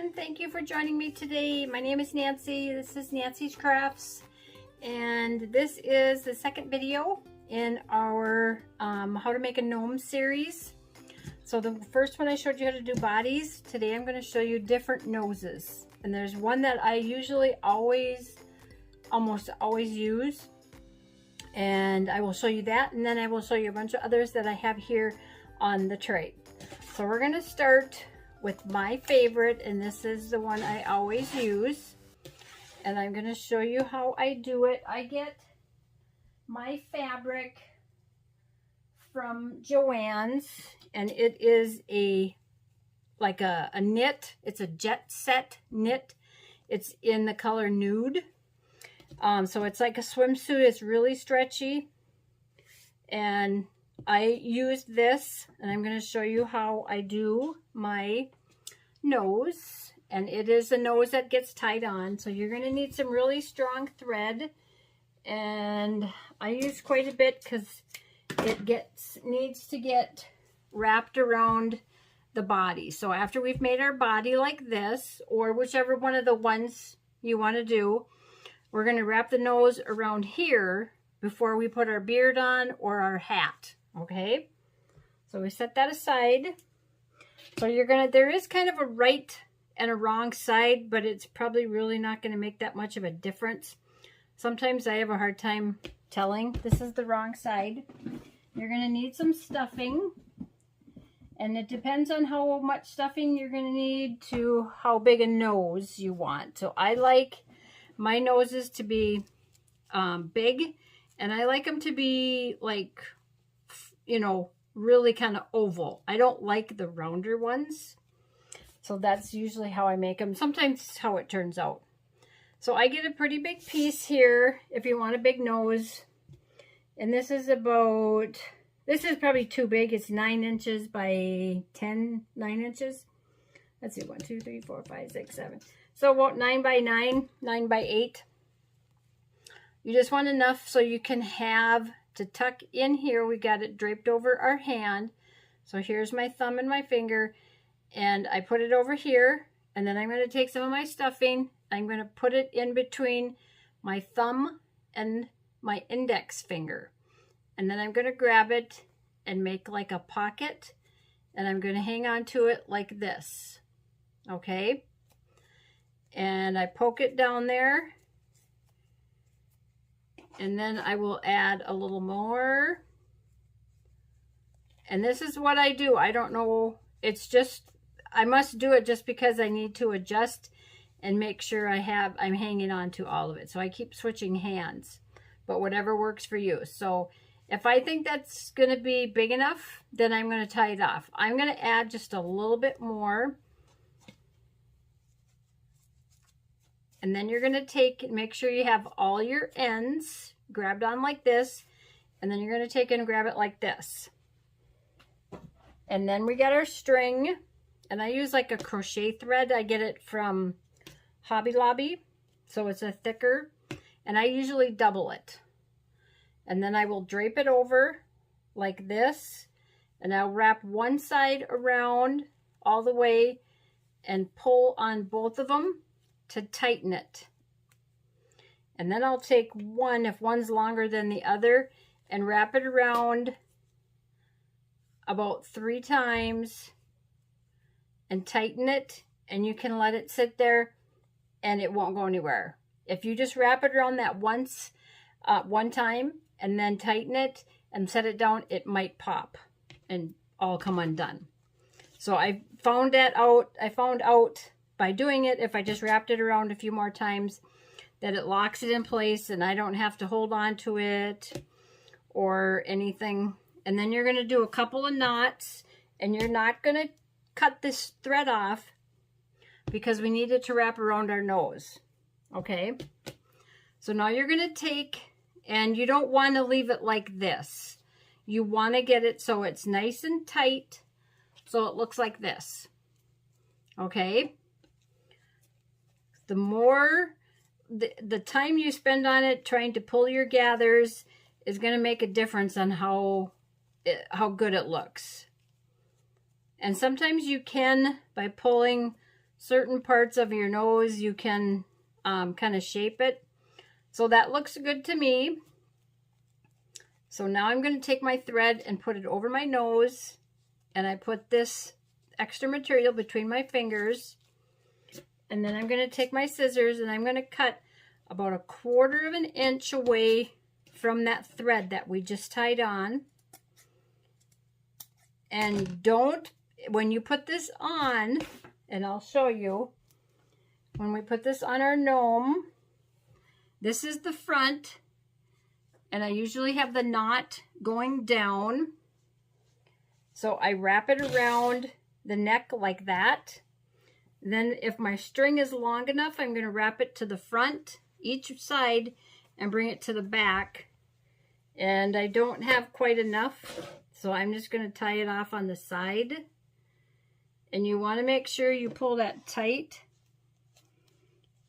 everyone. Thank you for joining me today. My name is Nancy. This is Nancy's Crafts, and this is the second video in our how to make a gnome series. So the first one I showed you how to do bodies. Today I'm going to show you different noses, and there's one that I usually almost always use, and I will show you that, and then I will show you a bunch of others that I have here on the tray. So we're going to start with my favorite, and this is the one I always use, and I'm going to show you how I do it. I get my fabric from Joann's, and it is like a knit. It's a jet set knit. It's in the color nude. So it's like a swimsuit. It's really stretchy, and I use this, and I'm going to show you how I do my nose. And it is a nose that gets tied on, so you're going to need some really strong thread, and I use quite a bit because it needs to get wrapped around the body. So after we've made our body like this, or whichever one of the ones you want to do, we're going to wrap the nose around here before we put our beard on or our hat. Okay, so we set that aside. So there is kind of a right and a wrong side, but it's probably really not going to make that much of a difference. Sometimes I have a hard time telling. This is the wrong side. You're going to need some stuffing, and it depends on how much stuffing you're going to need to how big a nose you want. So I like my noses to be big, and I like them to be like, you know, really kind of oval. I don't like the rounder ones. So that's usually how I make them. Sometimes it's how it turns out. So I get a pretty big piece here if you want a big nose. And this is probably too big. It's 9 inches by 9 inches. Let's see, 1, 2, 3, 4, 5, 6, 7. So about 9 by 9, 9 by 8. You just want enough so you can have to tuck in here. We got it draped over our hand. So here's my thumb and my finger, and I put it over here, and then I'm going to take some of my stuffing. I'm going to put it in between my thumb and my index finger, and then I'm going to grab it and make like a pocket, and I'm going to hang on to it like this. Okay, and I poke it down there, and then I will add a little more. And this is what I do. I don't know. It's just, I must do it just because I need to adjust and make sure I'm hanging on to all of it. So I keep switching hands, but whatever works for you. So if I think that's going to be big enough, then I'm going to tie it off. I'm going to add just a little bit more. And then you're going to make sure you have all your ends grabbed on like this. And then you're going to take and grab it like this. And then we got our string. And I use like a crochet thread. I get it from Hobby Lobby. So it's a thicker. And I usually double it. And then I will drape it over like this. And I'll wrap one side around all the way and pull on both of them to tighten it. And then I'll take one, if one's longer than the other, and wrap it around about 3 times and tighten it, and you can let it sit there and it won't go anywhere. If you just wrap it around that one time and then tighten it and set it down, it might pop and all come undone. So I found out by doing it, if I just wrapped it around a few more times, that it locks it in place and I don't have to hold on to it or anything. And then you're going to do a couple of knots, and you're not going to cut this thread off because we need it to wrap around our nose. Okay? So now you're going to take, and you don't want to leave it like this. You want to get it so it's nice and tight, so it looks like this. Okay? The more, the time you spend on it trying to pull your gathers is going to make a difference on how good it looks. And sometimes you can, by pulling certain parts of your nose you can kind of shape it. So that looks good to me. So now I'm going to take my thread and put it over my nose, and I put this extra material between my fingers, and then I'm going to take my scissors and I'm going to cut about 1/4 of an inch away from that thread that we just tied on. And don't, when you put this on, and I'll show you, when we put this on our gnome, this is the front, and I usually have the knot going down. So I wrap it around the neck like that. Then if my string is long enough, I'm going to wrap it to the front, each side, and bring it to the back. And I don't have quite enough, so I'm just going to tie it off on the side. And you want to make sure you pull that tight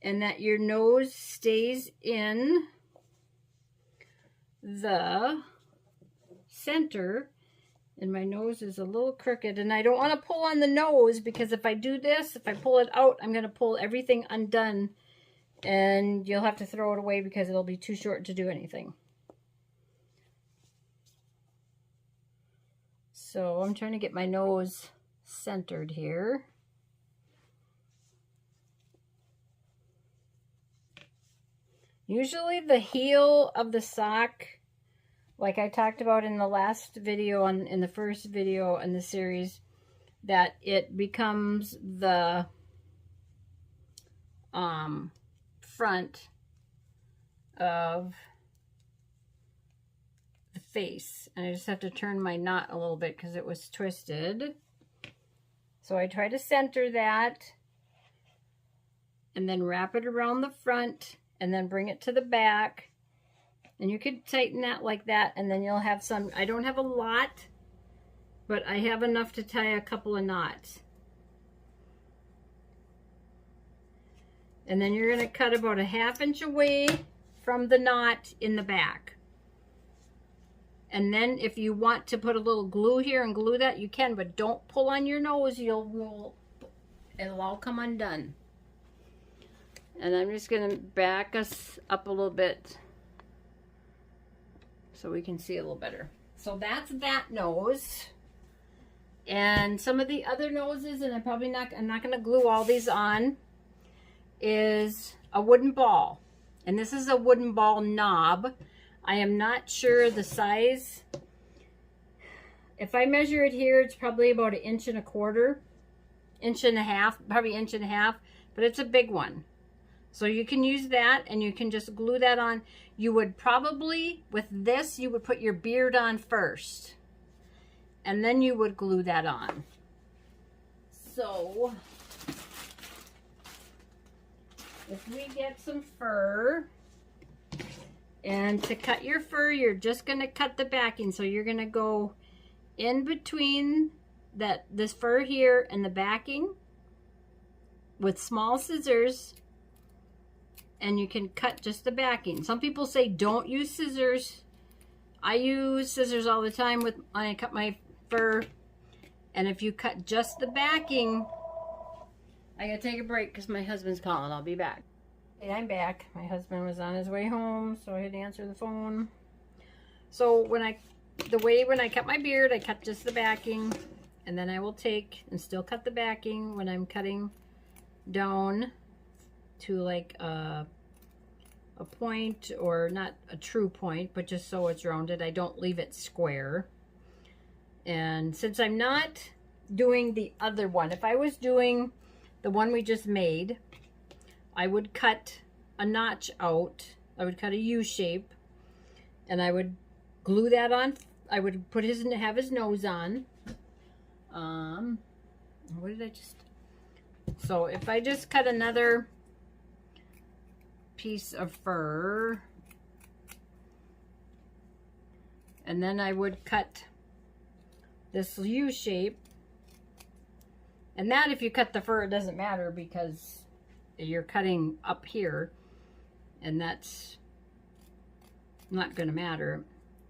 and that your nose stays in the center. And my nose is a little crooked, and I don't want to pull on the nose, because if I do this, if I pull it out, I'm going to pull everything undone, and you'll have to throw it away because it'll be too short to do anything. So I'm trying to get my nose centered here. Usually the heel of the sock, like I talked about in the last video, in the first video in the series, that it becomes the front of the face. And I just have to turn my knot a little bit because it was twisted. So I try to center that and then wrap it around the front and then bring it to the back. And you could tighten that like that, and then you'll have some, I don't have a lot, but I have enough to tie a couple of knots. And then you're going to cut about 1/2 inch away from the knot in the back. And then if you want to put a little glue here and glue that, you can, but don't pull on your nose, it'll all come undone. And I'm just going to back us up a little bit so we can see a little better. So that's that nose. And some of the other noses, and I'm not going to glue all these on, is a wooden ball. And this is a wooden ball knob. I am not sure the size. If I measure it here, it's probably about 1.25 inches, 1.5 inches, probably 1.5 inches, but it's a big one. So you can use that, and you can just glue that on. You would probably, with this, you would put your beard on first, and then you would glue that on. So if we get some fur, and to cut your fur, you're just going to cut the backing. So you're going to go in between this fur here and the backing with small scissors, and you can cut just the backing. Some people say don't use scissors. I use scissors all the time when I cut my fur. And if you cut just the backing, I gotta take a break because my husband's calling. I'll be back. Okay, I'm back. My husband was on his way home, so I had to answer the phone. So when I cut my beard, I cut just the backing, and then I will take and still cut the backing when I'm cutting down to like a point, or not a true point, but just so it's rounded. I don't leave it square. And since I'm not doing the other one, if I was doing the one we just made, I would cut a notch out. I would cut a U shape, and I would glue that on. I would have his nose on. What did I just? So if I just cut another piece of fur, and then I would cut this U shape, and that, if you cut the fur, it doesn't matter because you're cutting up here, and that's not going to matter.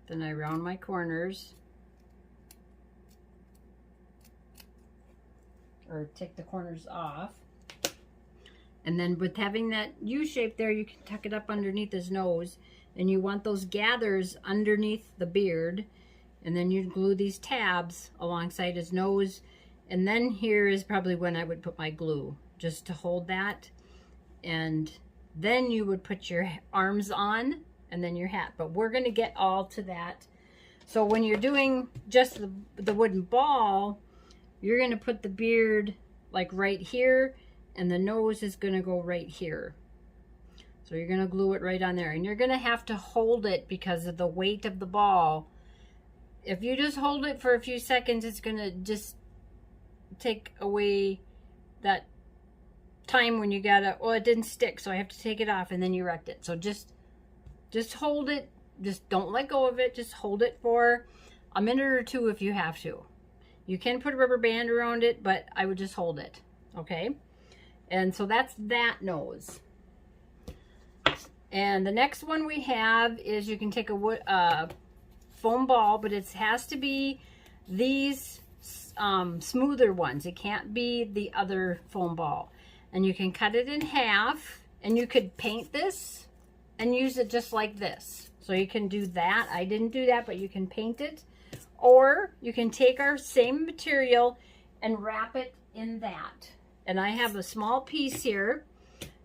Then I round my corners, or take the corners off. And then with having that U shape there, you can tuck it up underneath his nose. And you want those gathers underneath the beard. And then you'd glue these tabs alongside his nose. And then here is probably when I would put my glue, just to hold that. And then you would put your arms on and then your hat. But we're going to get all to that. So when you're doing just the wooden ball, you're going to put the beard like right here, and the nose is going to go right here. So you're going to glue it right on there, and you're going to have to hold it because of the weight of the ball. If you just hold it for a few seconds, it's going to just take away that time when you gotta, well, it didn't stick, so I have to take it off, and then you erect it. So just hold it. Just don't let go of it. Just hold it for a minute or two if you have to. You can put a rubber band around it, but I would just hold it. Okay? And so that's that nose. And the next one we have is you can take a foam ball, but it has to be these smoother ones. It can't be the other foam ball. And you can cut it in half, and you could paint this and use it just like this. So you can do that. I didn't do that, but you can paint it. Or you can take our same material and wrap it in that. And I have a small piece here,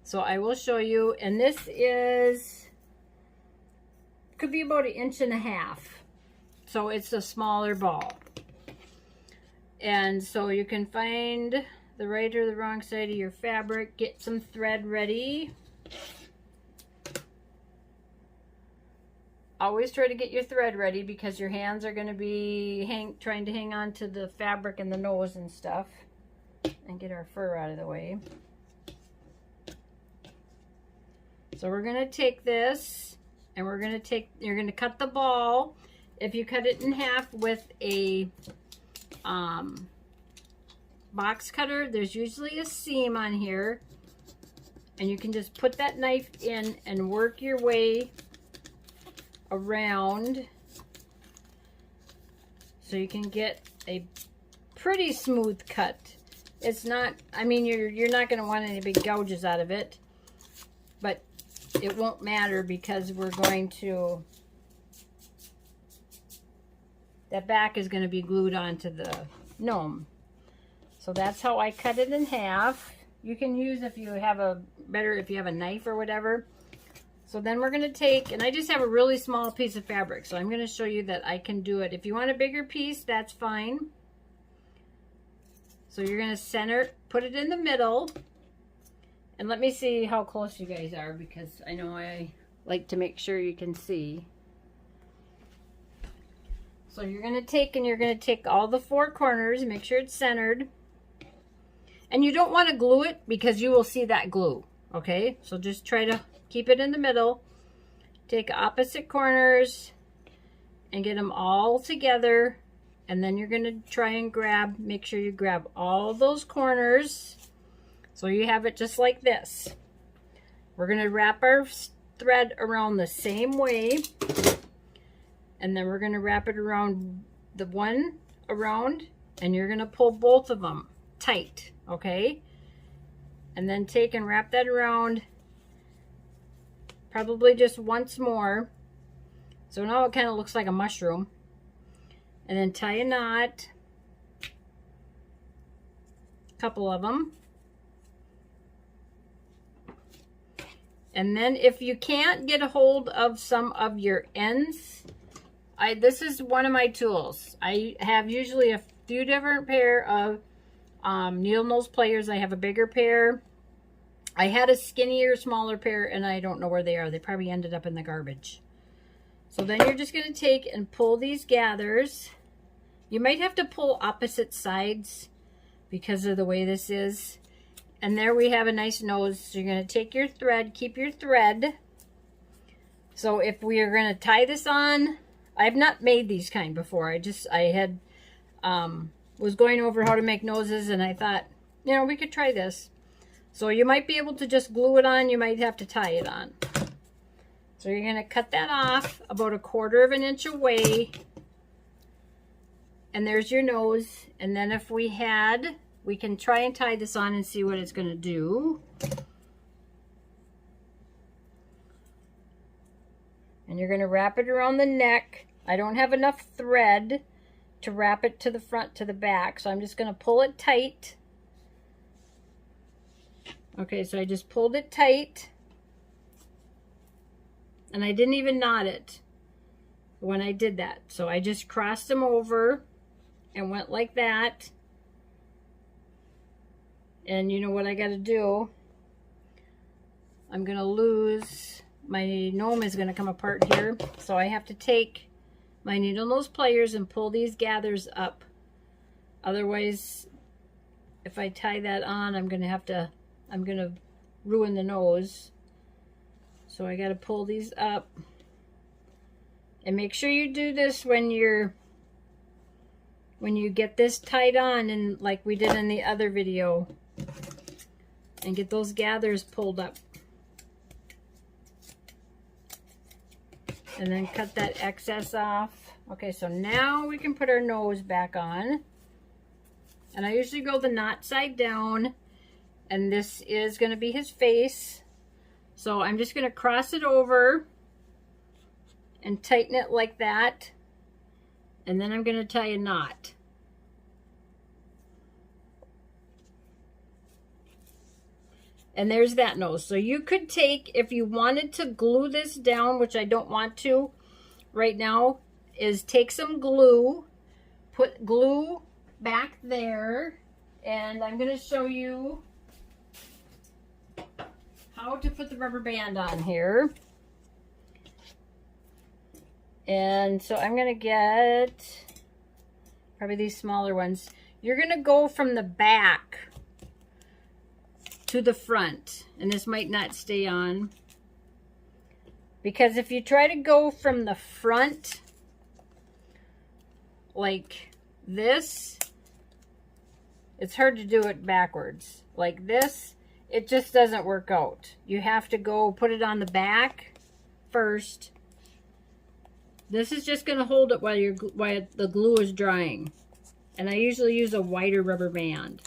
so I will show you. And this is, could be about 1.5 inches. So it's a smaller ball. And so you can find the right or the wrong side of your fabric. Get some thread ready. Always try to get your thread ready because your hands are going to be trying to hang on to the fabric and the nose and stuff. And get our fur out of the way. So we're going to take this and we're going to you're going to cut the ball. If you cut it in half with a box cutter, there's usually a seam on here. And you can just put that knife in and work your way around so you can get a pretty smooth cut. It's not, I mean, you're not going to want any big gouges out of it, but it won't matter because we're going to, that back is going to be glued onto the gnome. So that's how I cut it in half. You can use if you have a knife or whatever. So then we're going to take, and I just have a really small piece of fabric, so I'm going to show you that I can do it. If you want a bigger piece, that's fine. So you're going to center, put it in the middle, and let me see how close you guys are because I know I like to make sure you can see. So you're going to take all the 4 corners, make sure it's centered. And you don't want to glue it because you will see that glue, okay? So just try to keep it in the middle. Take opposite corners and get them all together. And then you're going to try and make sure you grab all those corners. So you have it just like this. We're going to wrap our thread around the same way. And then we're going to wrap it around the one around. And you're going to pull both of them tight, okay? And then take and wrap that around. Probably just once more. So now it kind of looks like a mushroom. And then tie a knot. A couple of them. And then if you can't get a hold of some of your ends, this is one of my tools. I have usually a few different pair of needle nose pliers. I have a bigger pair. I had a skinnier, smaller pair, and I don't know where they are. They probably ended up in the garbage. So then you're just going to take and pull these gathers. You might have to pull opposite sides because of the way this is. And there we have a nice nose. So you're going to take your thread, keep your thread. So if we are going to tie this on, I've not made these kind before. Was going over how to make noses, and I thought, you know, we could try this. So you might be able to just glue it on. You might have to tie it on. So you're going to cut that off about 1/4 inch away. And there's your nose. And then if we can try and tie this on and see what it's going to do. And you're going to wrap it around the neck. I don't have enough thread to wrap it to the front to the back, so I'm just going to pull it tight. Okay, so I just pulled it tight. And I didn't even knot it when I did that. So I just crossed them over and went like that. And you know what I got to do? I'm going to lose, my gnome is going to come apart here. So I have to take my needle nose pliers and pull these gathers up. Otherwise, if I tie that on, I'm going to ruin the nose. So I got to pull these up. And make sure you do this when you get this tied on, and like we did in the other video. And get those gathers pulled up. And then cut that excess off. Okay, so now we can put our nose back on. And I usually go the knot side down. And this is going to be his face. So I'm just going to cross it over and tighten it like that. And then I'm going to tie a knot. And there's that nose. So you could take, if you wanted to glue this down, which I don't want to right now, is take some glue, put glue back there, and I'm going to show you how to put the rubber band on here. And so I'm going to get probably these smaller ones. You're going to go from the back to the front, and this might not stay on, because if you try to go from the front like this, it's hard to do it backwards like this. It just doesn't work out. You have to go put it on the back first. This is just going to hold it while the glue is drying, and I usually use a wider rubber band.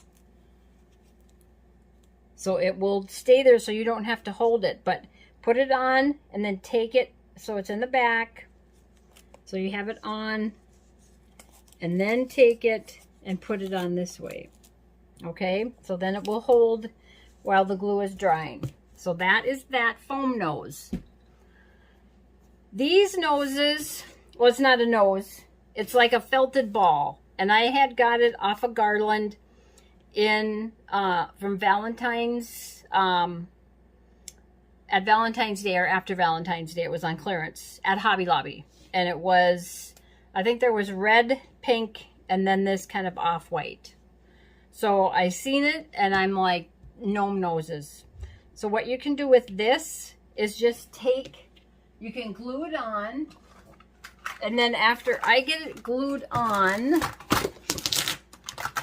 So it will stay there so you don't have to hold it. But put it on and then take it so it's in the back. So you have it on. And then take it and put it on this way. Okay? So then it will hold while the glue is drying. So that is that foam nose. These noses, well, it's not a nose. It's like a felted ball. And I had got it off a garland from Valentine's, at Valentine's Day or after Valentine's Day. It was on clearance at Hobby Lobby. And it was, I think there was red, pink, and then this kind of off-white. So I seen it and I'm like, gnome noses. So what you can do with this is just take, you can glue it on, and then after I get it glued on,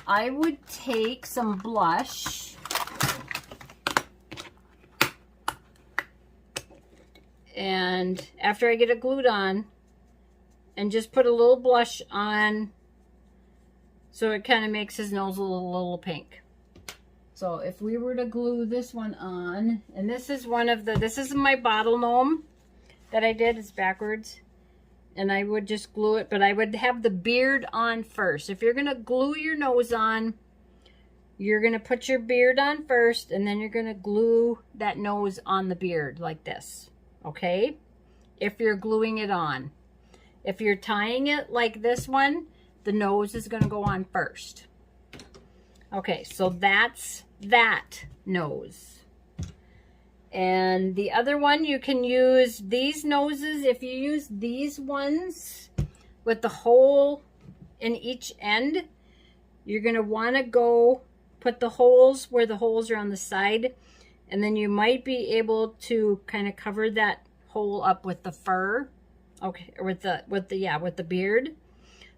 I would take some blush and after I get it glued on, and just put a little blush on so it kind of makes his nose a little pink. So if we were to glue this one on, and this is this is my bottle gnome that I did, it's backwards. And I would just glue it, but I would have the beard on first. If you're going to glue your nose on, you're going to put your beard on first, and then you're going to glue that nose on the beard like this, okay? If you're gluing it on. If you're tying it like this one, the nose is going to go on first. Okay, so that's that nose. And the other one, you can use these noses. If you use these ones with the hole in each end, you're going to want to go put the holes where the holes are on the side, and then you might be able to kind of cover that hole up with the fur, okay, or with the beard,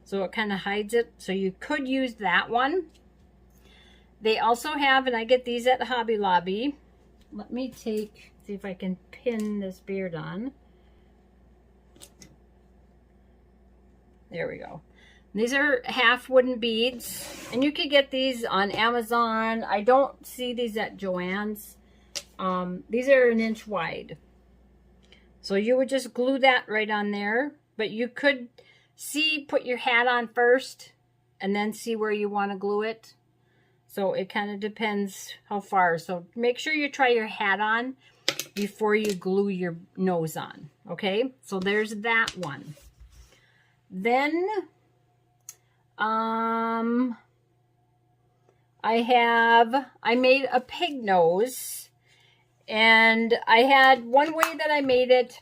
so it kind of hides it. So you could use that one. They also have, and I get these at Hobby Lobby. Let me see if I can pin this beard on. There we go. These are half wooden beads, and you could get these on Amazon. I don't see these at Joann's. These are 1 inch wide. So you would just glue that right on there. But you could put your hat on first and then see where you want to glue it. So it kind of depends how far. So make sure you try your hat on before you glue your nose on. Okay, so there's that one. Then I made a pig nose, and I had one way that I made it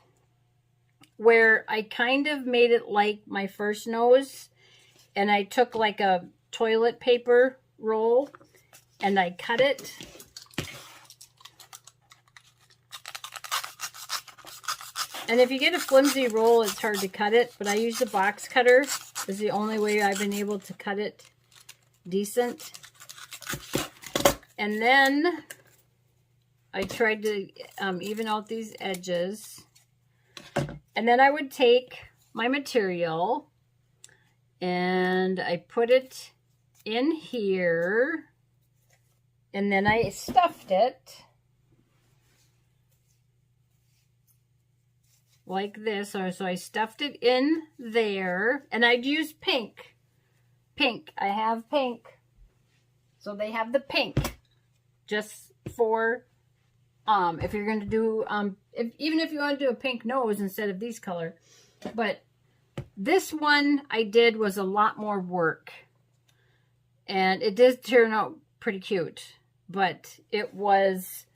where I kind of made it like my first nose, and I took like a toilet paper roll and I cut it. And if you get a flimsy roll, it's hard to cut it, but I use the box cutter. It's the only way I've been able to cut it decent. And then I tried to even out these edges. And then I would take my material and I put it in here. And then I stuffed it like this. So I stuffed it in there, and I'd use pink. I have pink. So they have the pink just for if you're going to do even if you want to do a pink nose instead of these color. But this one I did was a lot more work, and it did turn out pretty cute, but it was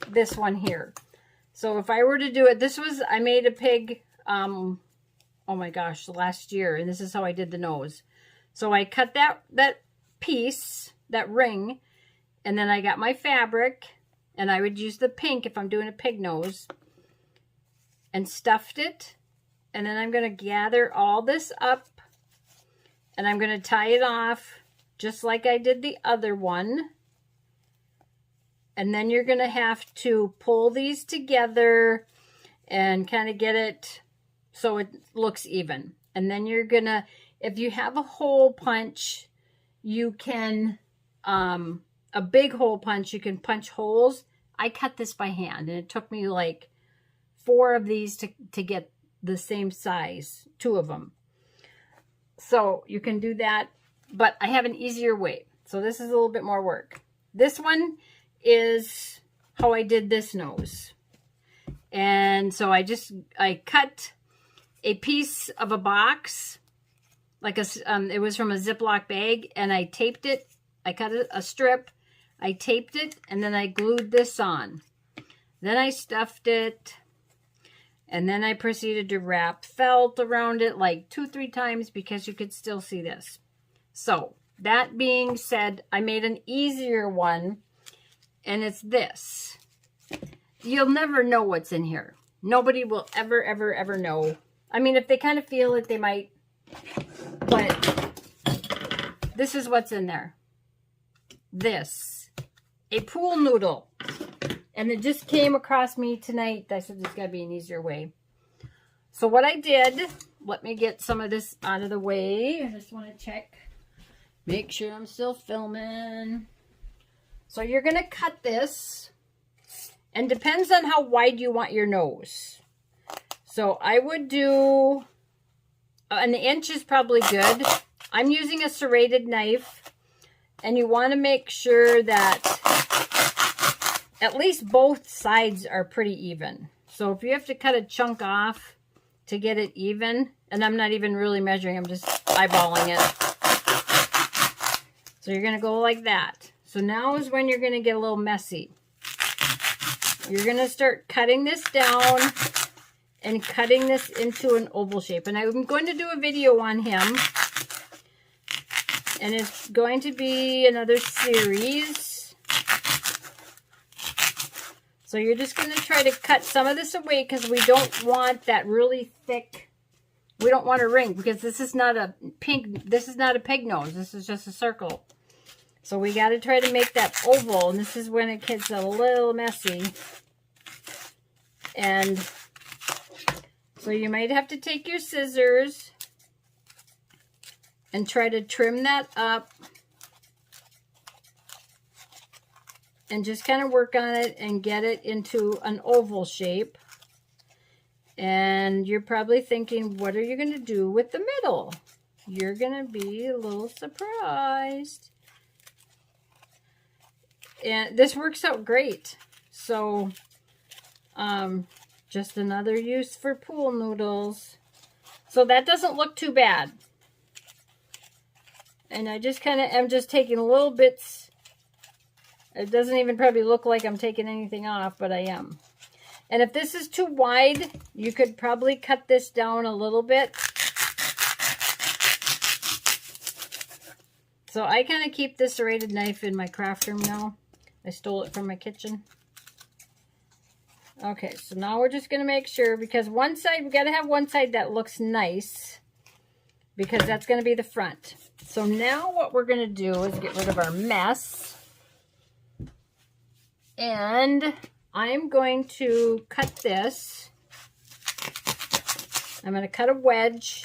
this one here. So if I were to do it, I made a pig, oh my gosh, last year, and this is how I did the nose. So I cut that piece, that ring, and then I got my fabric, and I would use the pink if I'm doing a pig nose, and stuffed it. And then I'm going to gather all this up, and I'm going to tie it off just like I did the other one. And then you're going to have to pull these together and kind of get it so it looks even. And then you're going to, if you have a hole punch, you can, a big hole punch, you can punch holes. I cut this by hand, and it took me like 4 of these to get the same size, 2 of them. So you can do that, but I have an easier way. So this is a little bit more work. This one is how I did this nose. And so I cut a piece of a box, like it was from a Ziploc bag, and I taped it. I cut a strip, I taped it, and then I glued this on. Then I stuffed it, and then I proceeded to wrap felt around it like 2-3 times because you could still see this. So that being said, I made an easier one. And it's this. You'll never know what's in here. Nobody will ever, ever, ever know. I mean, if they kind of feel it, they might. But this is what's in there. This. A pool noodle. And it just came across me tonight. I said there's got to be an easier way. So what I did, let me get some of this out of the way. I just want to check. Make sure I'm still filming. So you're going to cut this, and depends on how wide you want your nose. So I would do, an inch is probably good. I'm using a serrated knife, and you want to make sure that at least both sides are pretty even. So if you have to cut a chunk off to get it even, and I'm not even really measuring, I'm just eyeballing it. So you're going to go like that. So now is when you're going to get a little messy. You're going to start cutting this down and cutting this into an oval shape. And I'm going to do a video on him. And it's going to be another series. So you're just going to try to cut some of this away because we don't want that really thick. We don't want a ring because this is not a pink. This is not a pig nose. This is just a circle. So we got to try to make that oval, and this is when it gets a little messy. And so you might have to take your scissors and try to trim that up. and just kind of work on it and get it into an oval shape. And you're probably thinking, what are you going to do with the middle? You're going to be a little surprised. And this works out great. So, just another use for pool noodles. So that doesn't look too bad. And I just kind of am just taking little bits. It doesn't even probably look like I'm taking anything off, but I am. And if this is too wide, you could probably cut this down a little bit. So I kind of keep this serrated knife in my craft room now. I stole it from my kitchen. Okay, so now we're just going to make sure, because one side, we got to have one side that looks nice, because that's going to be the front. So now what we're going to do is get rid of our mess. And I'm going to cut this. I'm going to cut a wedge.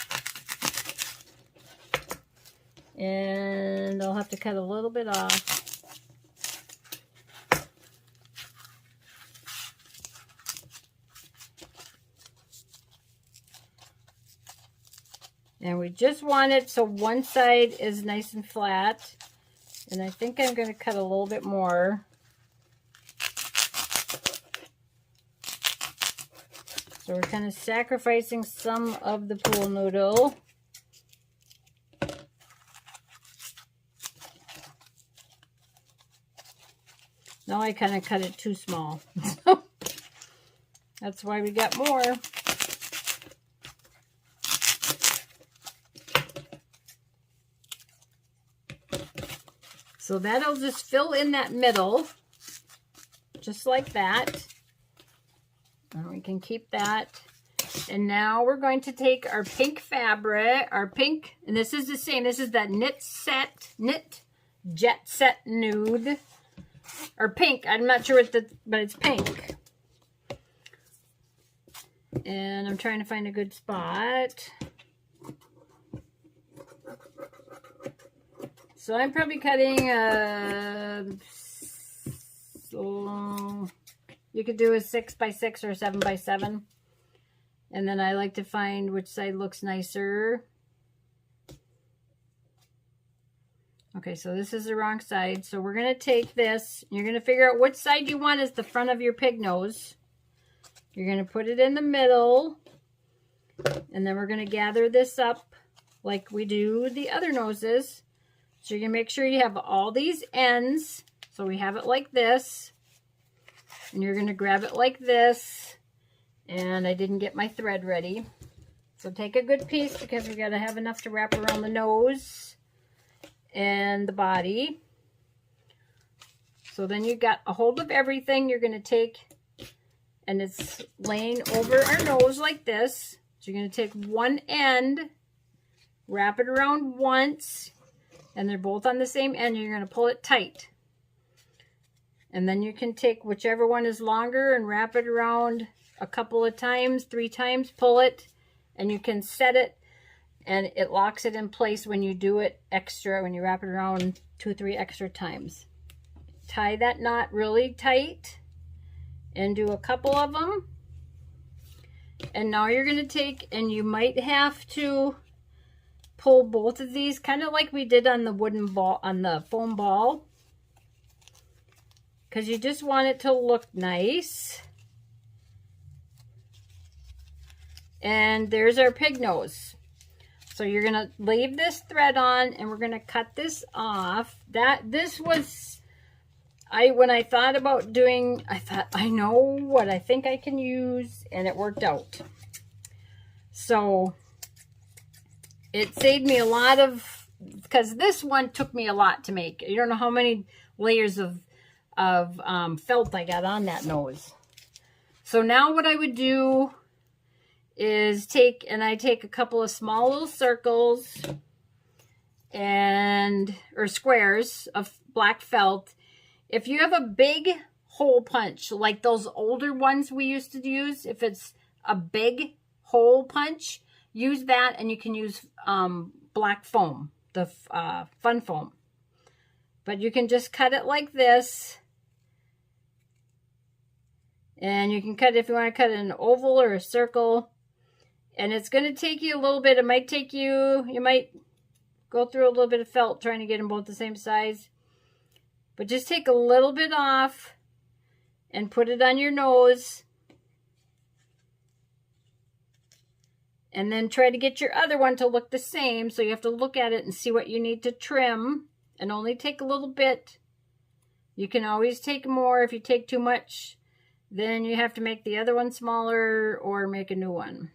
And I'll have to cut a little bit off. And we just want it so one side is nice and flat. And I think I'm going to cut a little bit more. So we're kind of sacrificing some of the pool noodle. Now I kind of cut it too small. That's why we got more. So that'll just fill in that middle, just like that. And we can keep that. And now we're going to take our pink fabric, and this is the same. This is that Knit Jet Set Nude, or pink. I'm not sure what but it's pink. And I'm trying to find a good spot. So I'm probably cutting, so you could do a 6x6 or 7x7. And then I like to find which side looks nicer. Okay, so this is the wrong side. So we're going to take this. You're going to figure out which side you want as the front of your pig nose. You're going to put it in the middle. And then we're going to gather this up like we do the other noses. So you're going to make sure you have all these ends. So we have it like this. And you're going to grab it like this. And I didn't get my thread ready. So take a good piece, because we got to have enough to wrap around the nose and the body. So then you got a hold of everything. You're going to take, and it's laying over our nose like this. So you're going to take one end, wrap it around once, and they're both on the same end. You're going to pull it tight. And then you can take whichever one is longer and wrap it around a couple of times, 3 times, pull it, and you can set it, and it locks it in place when you do it extra, when you wrap it around 2 or 3 extra times. Tie that knot really tight and do a couple of them. And now you're going to take, and you might have to pull both of these, kind of like we did on the wooden ball, on the foam ball, because you just want it to look nice. And there's our pig nose. So you're going to leave this thread on, and we're going to cut this off. This was, when I thought about doing, I thought, I know what I think I can use, and it worked out. So it saved me a lot of, because this one took me a lot to make. You don't know how many layers of felt I got on that nose. So now what I would do is take a couple of small little circles or squares of black felt. If you have a big hole punch, like those older ones we used to use, if it's a big hole punch, use that, and you can use black foam, the fun foam. But you can just cut it like this, And you can cut if you want to cut an oval or a circle. And it's going to take you a little bit. It might take you, you might go through a little bit of felt trying to get them both the same size. But just take a little bit off and put it on your nose. And then try to get your other one to look the same. So you have to look at it and see what you need to trim. And only take a little bit. You can always take more. If you take too much, then you have to make the other one smaller or make a new one.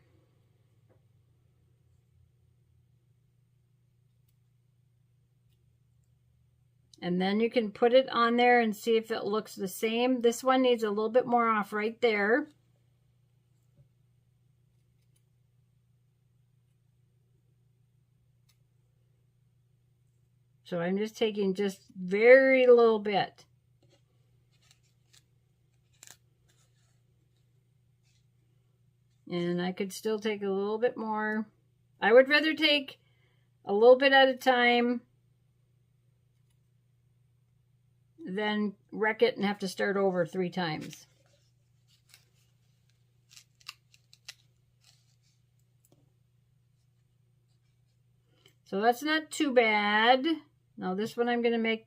And then you can put it on there and see if it looks the same. This one needs a little bit more off right there. So I'm just taking just very little bit. And I could still take a little bit more. I would rather take a little bit at a time than wreck it and have to start over 3 times. So that's not too bad. Now this one I'm going to make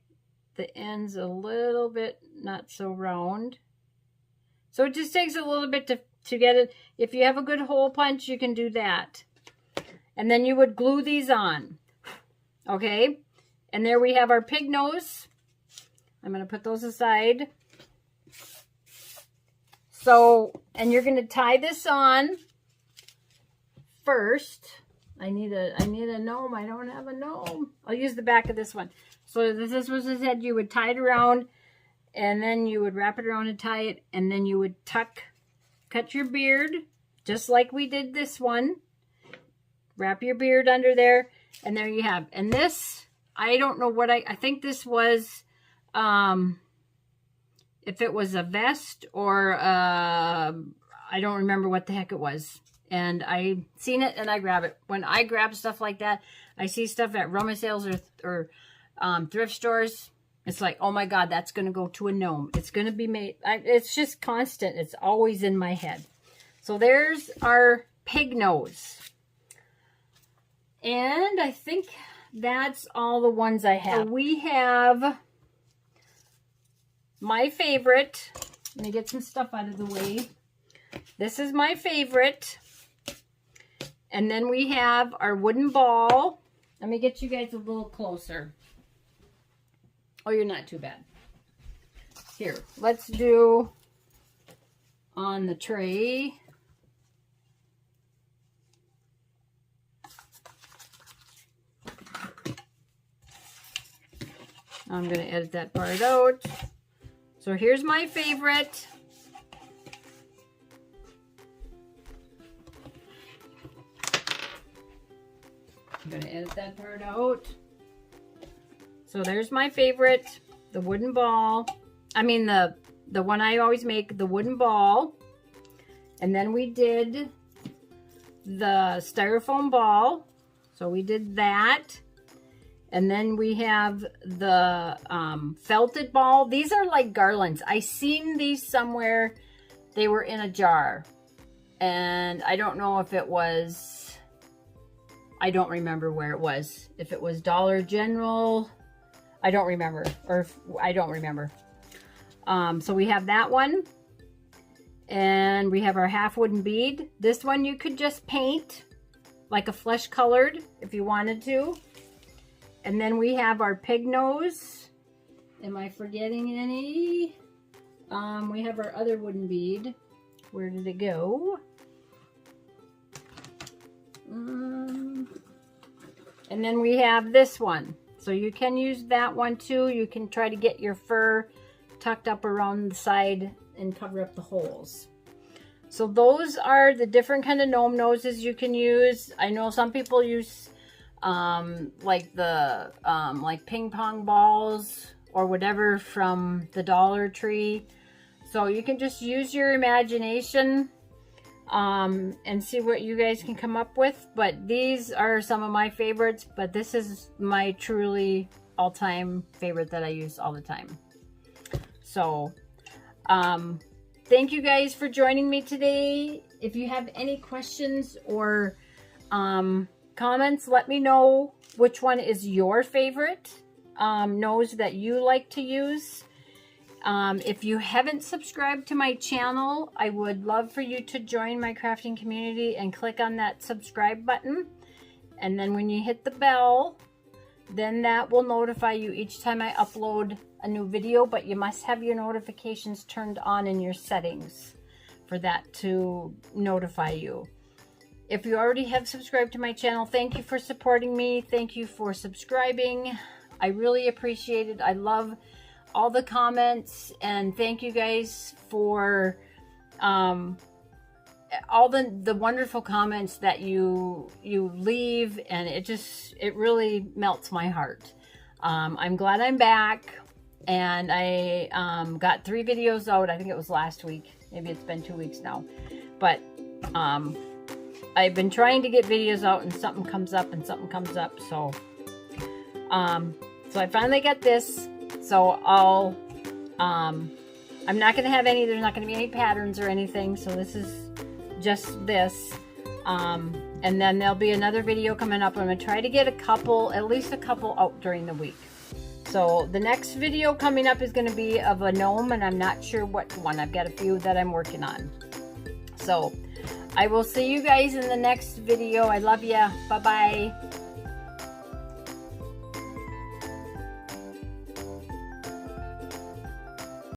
the ends a little bit not so round. So it just takes a little bit to get it. If you have a good hole punch, you can do that. And then you would glue these on. Okay? And there we have our pig nose. I'm going to put those aside. So, and you're going to tie this on first. I need a gnome. I don't have a gnome. I'll use the back of this one. So this was his head. You would tie it around, and then you would wrap it around and tie it, and then you would cut your beard, just like we did this one. Wrap your beard under there, and there you have. And this, I don't know what I think this was, if it was a vest or I don't remember what the heck it was. And I seen it and I grab it. When I grab stuff like that, I see stuff at rummage sales or thrift stores. It's like, oh my God, that's going to go to a gnome. It's going to be made. It's just constant. It's always in my head. So there's our pig nose. And I think that's all the ones I have. So we have my favorite. Let me get some stuff out of the way. This is my favorite. And then we have our wooden ball. Let me get you guys a little closer. Oh, you're not too bad. Here, let's do on the tray. I'm going to edit that part out. So here's my favorite. I'm going to edit that part out. So there's my favorite, the wooden ball. I mean the one I always make, the wooden ball. And then we did the styrofoam ball. So we did that. And then we have the felted ball. These are like garlands. I seen these somewhere. They were in a jar. And I don't know if it was, I don't remember where it was. If it was Dollar General, I don't remember. Or I don't remember. So we have that one. And we have our half wooden bead. This one you could just paint like a flesh colored if you wanted to. And then we have our pig nose. Am I forgetting any? We have our other wooden bead. Where did it go? And then we have this one. So you can use that one too. You can try to get your fur tucked up around the side and cover up the holes. So those are the different kind of gnome noses you can use. I know some people use like the like ping pong balls or whatever from the Dollar Tree. So you can just use your imagination and see what you guys can come up with. But these are some of my favorites, but this is my truly all-time favorite that I use all the time. So thank you guys for joining me today. If you have any questions or comments, let me know which one is your favorite nose that you like to use. If you haven't subscribed to my channel, I would love for you to join my crafting community and click on that subscribe button. And then when you hit the bell, then that will notify you each time I upload a new video, but you must have your notifications turned on in your settings for that to notify you. If you already have subscribed to my channel, thank you for supporting me. Thank you for subscribing. I really appreciate it. I love all the comments, and thank you guys for all the wonderful comments that you leave, and it really melts my heart. I'm glad I'm back, and I got 3 videos out. I think it was last week. Maybe it's been 2 weeks now, but I've been trying to get videos out, and something comes up and something comes up. So so I finally got this. So I'm not going to have any, there's not going to be any patterns or anything. So this is just this. And then there'll be another video coming up. I'm going to try to get at least a couple out during the week. So the next video coming up is going to be of a gnome, and I'm not sure what one. I've got a few that I'm working on. So I will see you guys in the next video. I love you. Bye-bye.